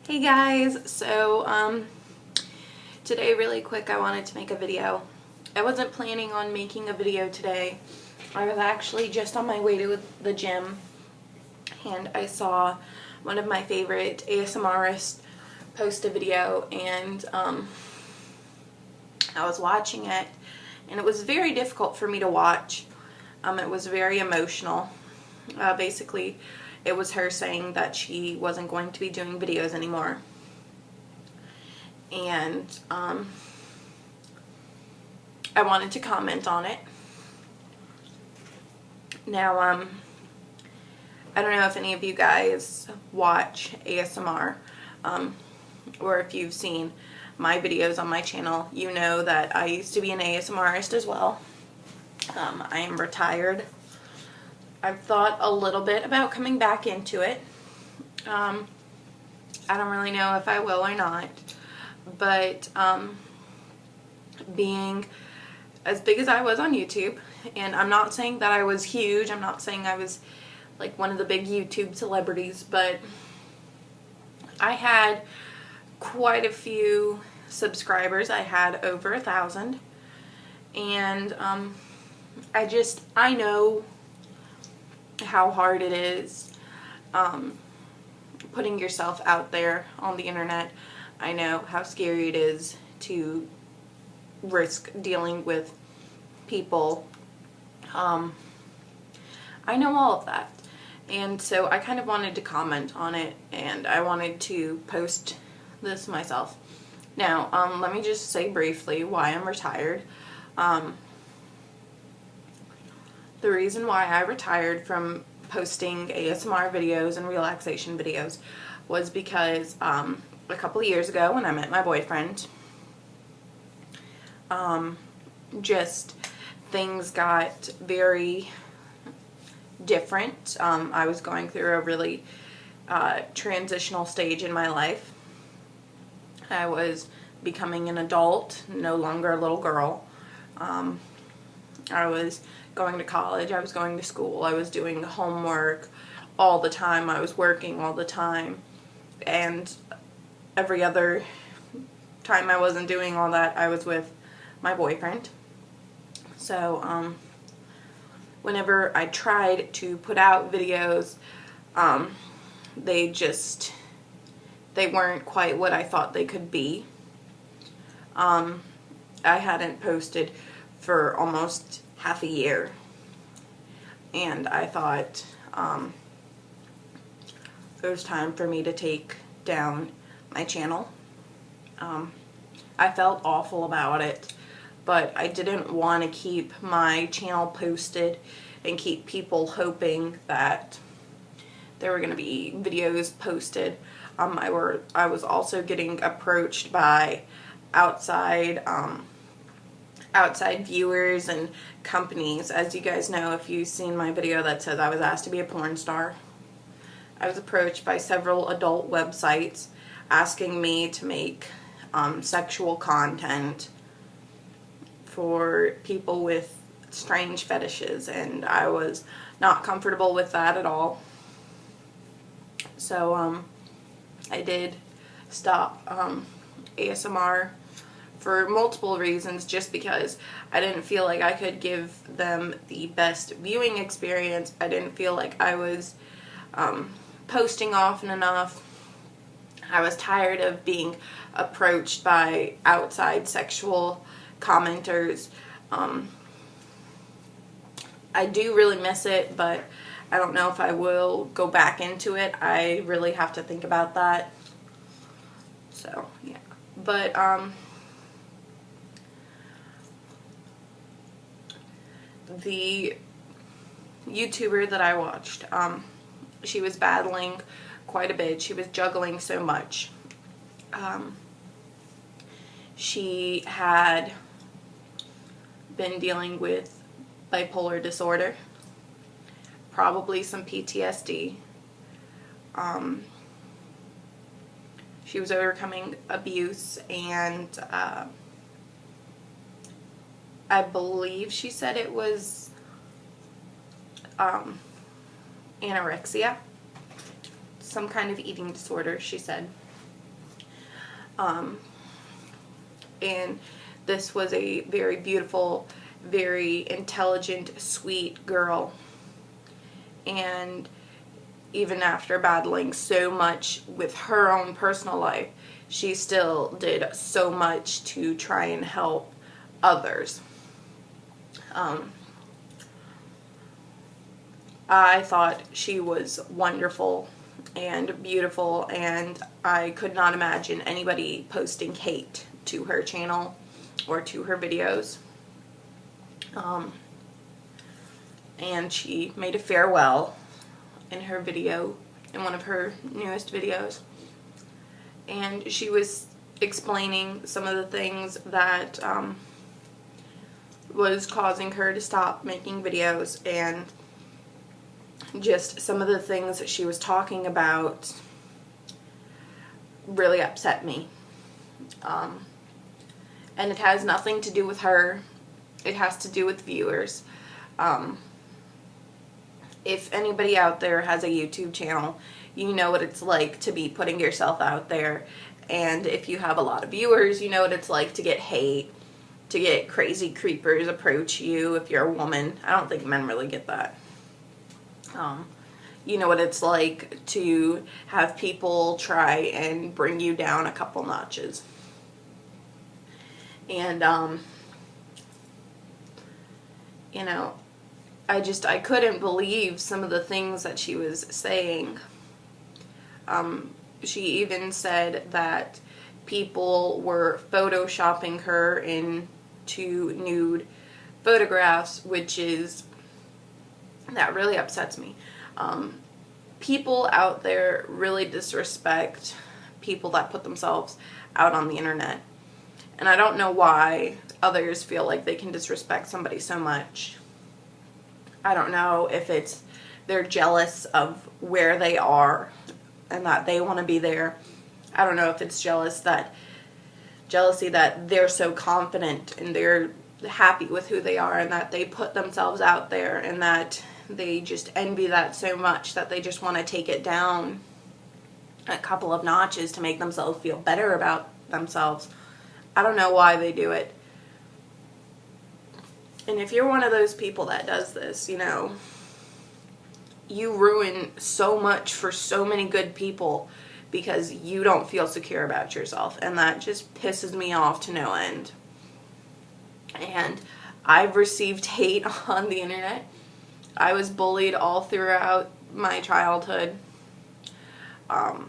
Hey guys, so today really quick I wanted to make a video. I wasn't planning on making a video today. I was actually just on my way to the gym and I saw one of my favorite ASMRists post a video, and I was watching it and it was very difficult for me to watch. It was very emotional. Basically, it was her saying that she wasn't going to be doing videos anymore. And I wanted to comment on it. Now, I don't know if any of you guys watch ASMR, or if you've seen my videos on my channel. You know that I used to be an ASMRist as well. I am retired. I've thought a little bit about coming back into it. I don't really know if I will or not, but being as big as I was on YouTube, and I'm not saying that I was huge, I'm not saying I was like one of the big YouTube celebrities, but I had quite a few subscribers. I had over 1,000, and I know how hard it is putting yourself out there on the internet. I know how scary it is to risk dealing with people. I know all of that, and so I kind of wanted to comment on it, and I wanted to post this myself. Now, let me just say briefly why I'm retired. The reason why I retired from posting ASMR videos and relaxation videos was because a couple of years ago when I met my boyfriend, just things got very different. I was going through a really transitional stage in my life. I was becoming an adult, no longer a little girl. I was going to college, I was going to school, I was doing homework all the time, I was working all the time, and every other time I wasn't doing all that, I was with my boyfriend. So whenever I tried to put out videos, they weren't quite what I thought they could be. I hadn't posted for almost half a year, and I thought it was time for me to take down my channel. I felt awful about it, but I didn't want to keep my channel posted and keep people hoping that there were going to be videos posted. I was also getting approached by outside viewers and companies. As you guys know, if you've seen my video that says I was asked to be a porn star, I was approached by several adult websites asking me to make sexual content for people with strange fetishes, and I was not comfortable with that at all. So I did stop ASMR for multiple reasons, just because I didn't feel like I could give them the best viewing experience. I didn't feel like I was posting often enough. I was tired of being approached by outside sexual commenters. I do really miss it, but I don't know if I will go back into it. I really have to think about that. So, yeah. But, the YouTuber that I watched, she was battling quite a bit. She was juggling so much. She had been dealing with bipolar disorder, probably some PTSD. She was overcoming abuse, and I believe she said it was anorexia, some kind of eating disorder, she said. And this was a very beautiful, very intelligent, sweet girl. And even after battling so much with her own personal life, she still did so much to try and help others. I thought she was wonderful and beautiful, and I could not imagine anybody posting hate to her channel or to her videos. And she made a farewell in her video, in one of her newest videos, and she was explaining some of the things that was causing her to stop making videos, and just some of the things that she was talking about really upset me. And it has nothing to do with her. It has to do with viewers. If anybody out there has a YouTube channel, you know what it's like to be putting yourself out there. And if you have a lot of viewers, you know what it's like to get hate, to get crazy creepers approach you if you're a woman. I don't think men really get that. You know what it's like to have people try and bring you down a couple notches. And, you know, I couldn't believe some of the things that she was saying. She even said that people were photoshopping her into nude photographs, that really upsets me. People out there really disrespect people that put themselves out on the internet. And I don't know why others feel like they can disrespect somebody so much. I don't know if it's they're jealous of where they are and that they want to be there. I don't know if it's jealousy that they're so confident and they're happy with who they are and that they put themselves out there, and that they just envy that so much that they just want to take it down a couple of notches to make themselves feel better about themselves. I don't know why they do it. And if you're one of those people that does this, you know, you ruin so much for so many good people because you don't feel secure about yourself. And that just pisses me off to no end. And I've received hate on the internet. I was bullied all throughout my childhood. To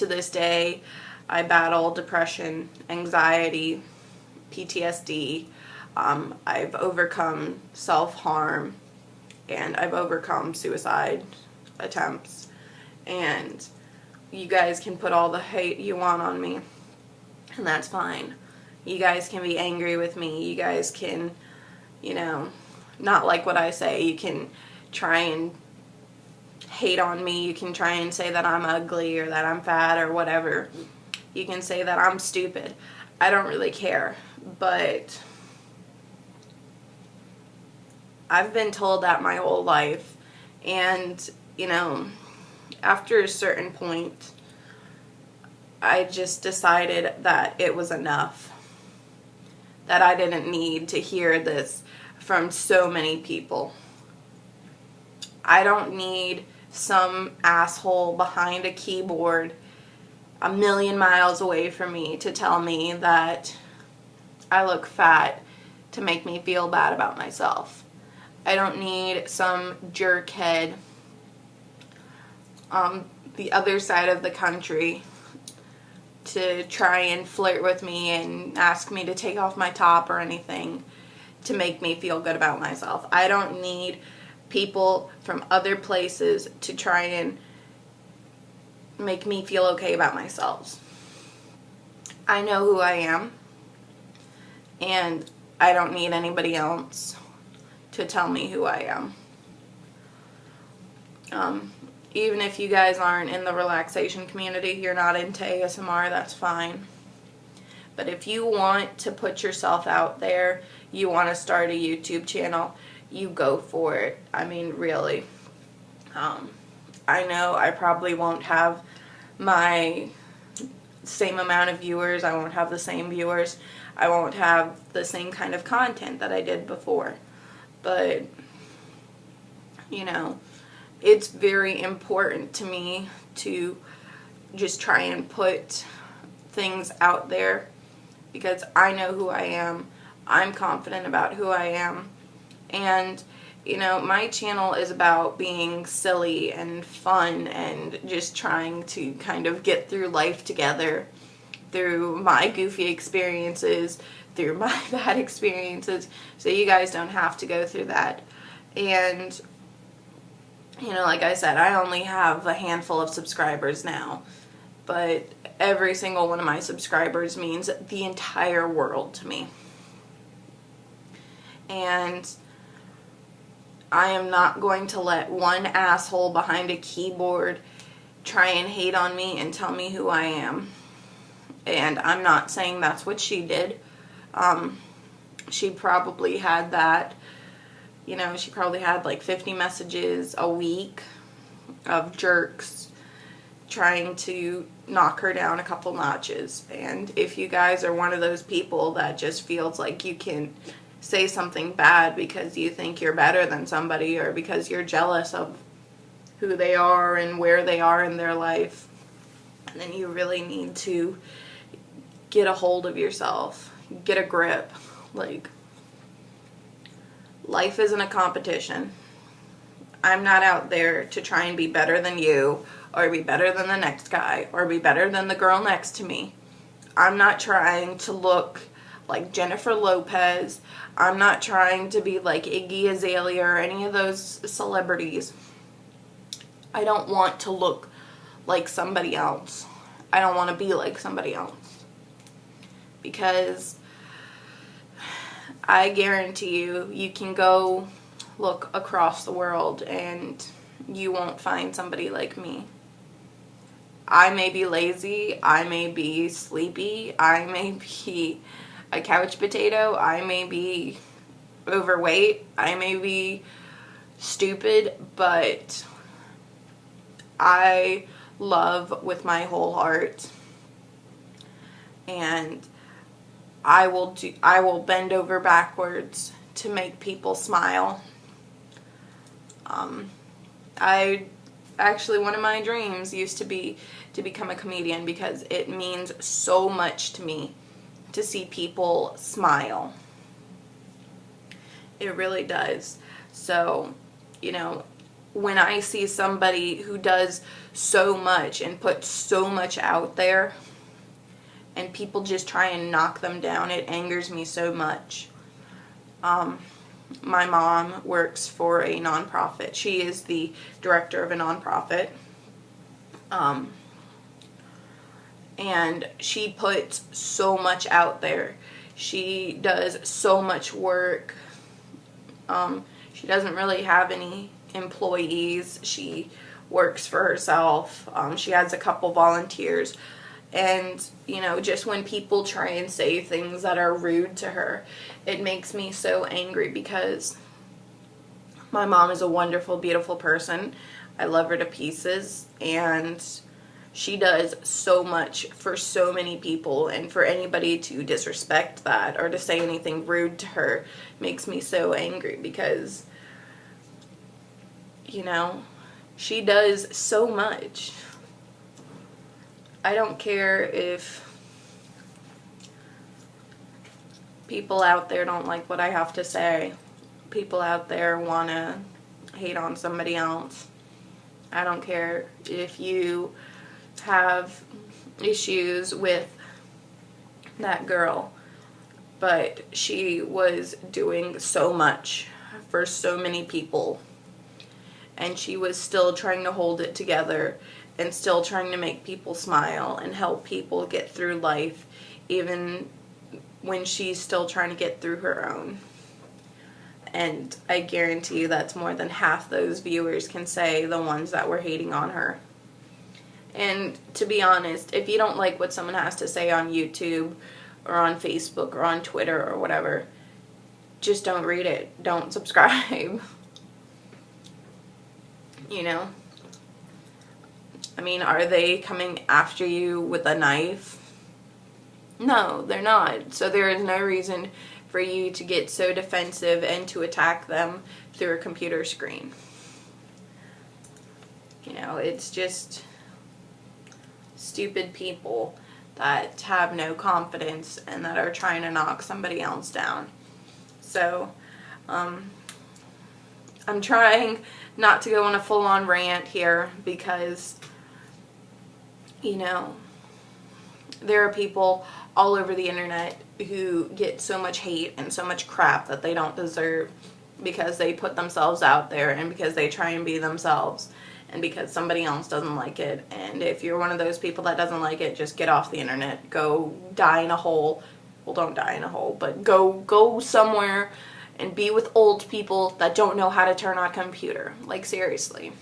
this day, I battle depression, anxiety, PTSD. I've overcome self-harm, and I've overcome suicide attempts. And you guys can put all the hate you want on me, and that's fine. You guys can be angry with me. You guys can, you know, not like what I say. You can try and hate on me. You can try and say that I'm ugly or that I'm fat or whatever. You can say that I'm stupid. I don't really care. But I've been told that my whole life. And, you know, after a certain point, I just decided that it was enough. That I didn't need to hear this from so many people. I don't need some asshole behind a keyboard a million miles away from me to tell me that I look fat to make me feel bad about myself. I don't need some jerkhead on the other side of the country to try and flirt with me and ask me to take off my top or anything to make me feel good about myself. I don't need people from other places to try and make me feel okay about myself. I know who I am, and I don't need anybody else to tell me who I am. Even if you guys aren't in the relaxation community, you're not into ASMR, that's fine. But if you want to put yourself out there, you want to start a YouTube channel, you go for it. I mean, really. I know I probably won't have my same amount of viewers. I won't have the same viewers. I won't have the same kind of content that I did before. But, you know, it's very important to me to just try and put things out there because I know who I am. I'm confident about who I am. And, you know, my channel is about being silly and fun and just trying to kind of get through life together through my goofy experiences, through my bad experiences, so you guys don't have to go through that. And, you know, like I said, I only have a handful of subscribers now, but every single one of my subscribers means the entire world to me. And I am not going to let one asshole behind a keyboard try and hate on me and tell me who I am. And I'm not saying that's what she did. She probably had that, you know, she probably had like 50 messages a week of jerks trying to knock her down a couple notches. And if you guys are one of those people that just feels like you can say something bad because you think you're better than somebody or because you're jealous of who they are and where they are in their life, then you really need to get a hold of yourself. Get a grip. Like, life isn't a competition. I'm not out there to try and be better than you or be better than the next guy or be better than the girl next to me. I'm not trying to look like Jennifer Lopez. I'm not trying to be like Iggy Azalea or any of those celebrities. I don't want to look like somebody else. I don't want to be like somebody else. Because I guarantee you, you can go look across the world and you won't find somebody like me. I may be lazy, I may be sleepy, I may be a couch potato, I may be overweight, I may be stupid, but I love with my whole heart. And I will bend over backwards to make people smile. One of my dreams used to be to become a comedian because it means so much to me to see people smile. It really does. So, you know, when I see somebody who does so much and puts so much out there, and people just try and knock them down, it angers me so much. My mom works for a nonprofit. She is the director of a nonprofit. And she puts so much out there. She does so much work. She doesn't really have any employees. She works for herself. She has a couple volunteers. And, you know, just when people try and say things that are rude to her, it makes me so angry because my mom is a wonderful, beautiful person. I love her to pieces, and she does so much for so many people, and for anybody to disrespect that or to say anything rude to her makes me so angry because, you know, she does so much. I don't care if people out there don't like what I have to say. People out there want to hate on somebody else. I don't care if you have issues with that girl, but she was doing so much for so many people, and she was still trying to hold it together and still trying to make people smile and help people get through life, even when she's still trying to get through her own. And I guarantee you that's more than half those viewers can say, the ones that were hating on her. And to be honest, if you don't like what someone has to say on YouTube or on Facebook or on Twitter or whatever, just don't read it. Don't subscribe. You know? I mean, are they coming after you with a knife No, they're not. So there is no reason for you to get so defensive and to attack them through a computer screen. You know, it's just stupid people that have no confidence and that are trying to knock somebody else down. So, I'm trying not to go on a full-on rant here because, you know, there are people all over the internet who get so much hate and so much crap that they don't deserve because they put themselves out there and because they try and be themselves and because somebody else doesn't like it. And if you're one of those people that doesn't like it, just get off the internet. Go die in a hole. Well, don't die in a hole, but go somewhere and be with old people that don't know how to turn on a computer. Like, seriously.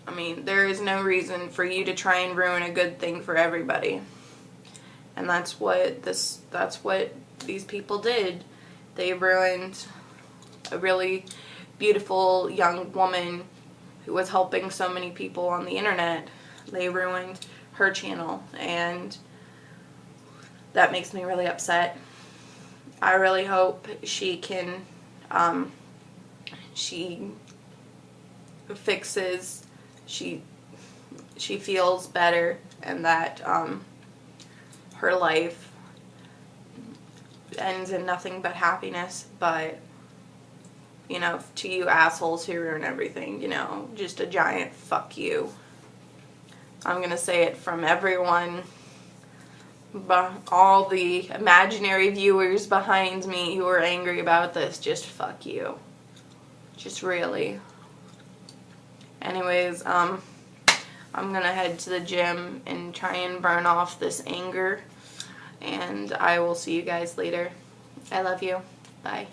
I mean, there is no reason for you to try and ruin a good thing for everybody. And that's what these people did. They ruined a really beautiful young woman who was helping so many people on the internet. They ruined her channel, and that makes me really upset. I really hope she can, she fixes, she feels better, and that her life ends in nothing but happiness. But, you know, to you assholes who ruin everything, you know, just a giant fuck you. I'm gonna say it from everyone, all the imaginary viewers behind me who are angry about this, just fuck you. Just really. Anyways, I'm gonna head to the gym and try and burn off this anger, and I will see you guys later. I love you. Bye.